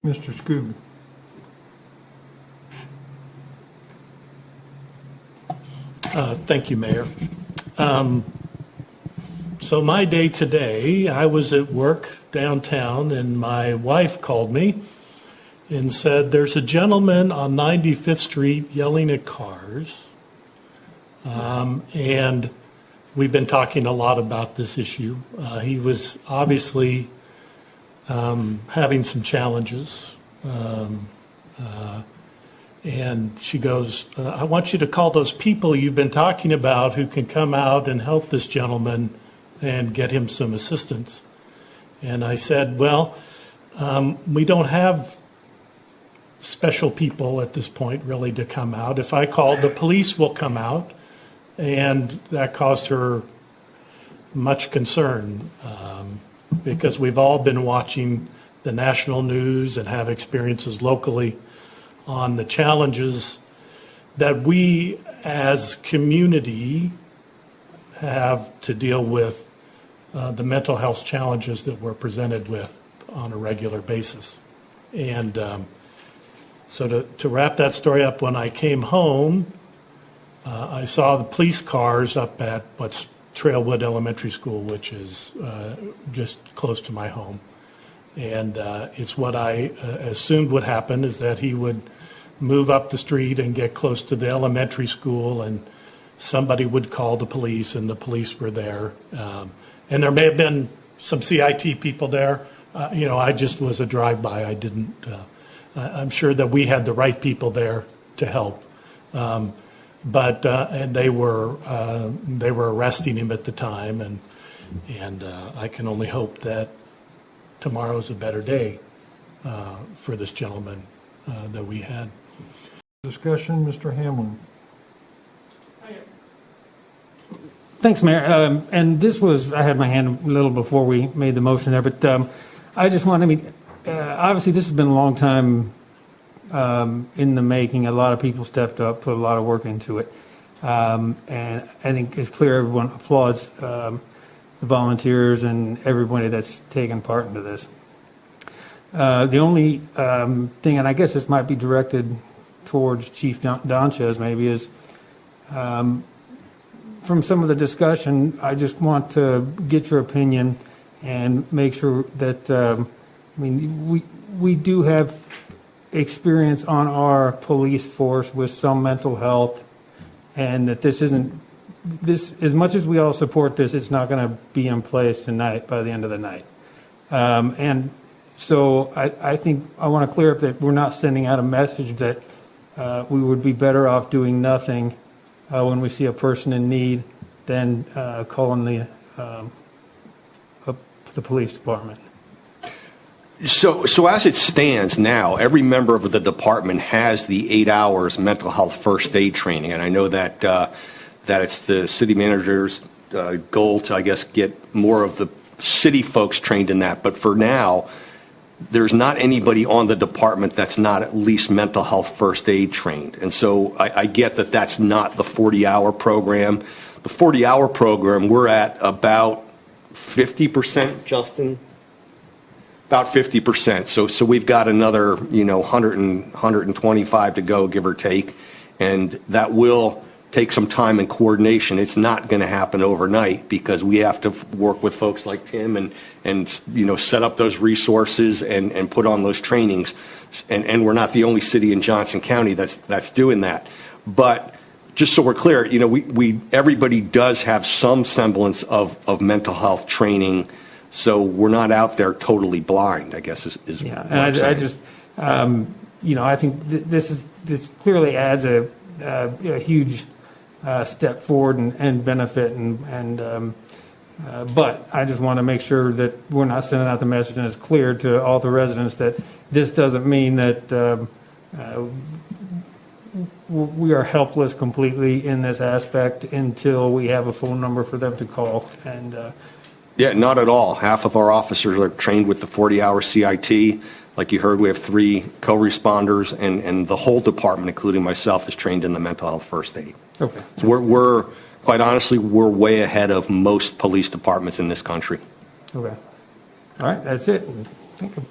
Mr. Skoog. Thank you, Mayor. So my day today, I was at work downtown and my wife called me and said, there's a gentleman on 95th Street yelling at cars. And we've been talking a lot about this issue. He was obviously having some challenges. And she goes, I want you to call those people you've been talking about who can come out and help this gentleman and get him some assistance. And I said, well, we don't have special people at this point really to come out. If I call, the police will come out. And that caused her much concern because we've all been watching the national news and have experiences locally on the challenges that we as community have to deal with the mental health challenges that we're presented with on a regular basis. And so to wrap that story up, when I came home, I saw the police cars up at what's Trailwood Elementary School, which is just close to my home. And it's what I assumed would happen, is that he would move up the street and get close to the elementary school, and somebody would call the police, and the police were there. And there may have been some CIT people there. I just was a drive-by. I didn't. I'm sure that we had the right people there to help. But and they were arresting him at the time, and I can only hope that tomorrow's a better day for this gentleman that we had. Discussion, Mr. Hamlin. Thanks, Mayor. And this was, I had my hand a little before we made the motion there, but I just want to, obviously this has been a long time in the making. A lot of people stepped up, put a lot of work into it. And I think it's clear everyone applauds the volunteers and everybody that's taken part into this. The only thing, and I guess this might be directed towards Chief Donchez maybe, is from some of the discussion, I just want to get your opinion and make sure that, we do have experience on our police force with some mental health, and that this, as much as we all support this, it's not going to be in place tonight by the end of the night. And so I think I want to clear up that we're not sending out a message that we would be better off doing nothing when we see a person in need than calling the police department. So as it stands now, every member of the department has the 8 hours mental health first aid training, and I know that that it's the city manager's goal to, I guess, get more of the city folks trained in that. But for now, there's not anybody on the department that's not at least mental health first aid trained. And so I get that that's not the 40-hour program. The 40-hour program, we're at about 50%, Justin? About 50%. So we've got another, 125 to go, give or take. And that will take some time and coordination. It's not going to happen overnight because we have to work with folks like Tim and set up those resources and put on those trainings. And we're not the only city in Johnson County that's doing that. But just so we're clear, everybody does have some semblance of mental health training. So we're not out there totally blind, I guess is yeah. And I just, I think this clearly adds a huge step forward and benefit, but I just want to make sure that we're not sending out the message, and it's clear to all the residents that this doesn't mean that we are helpless completely in this aspect until we have a phone number for them to call. And yeah, not at all. Half of our officers are trained with the 40-hour CIT. Like you heard, we have 3 co-responders, and the whole department, including myself, is trained in the mental health first aid. Okay. So we're quite honestly, we're way ahead of most police departments in this country. Okay. All right, that's it. Thank you.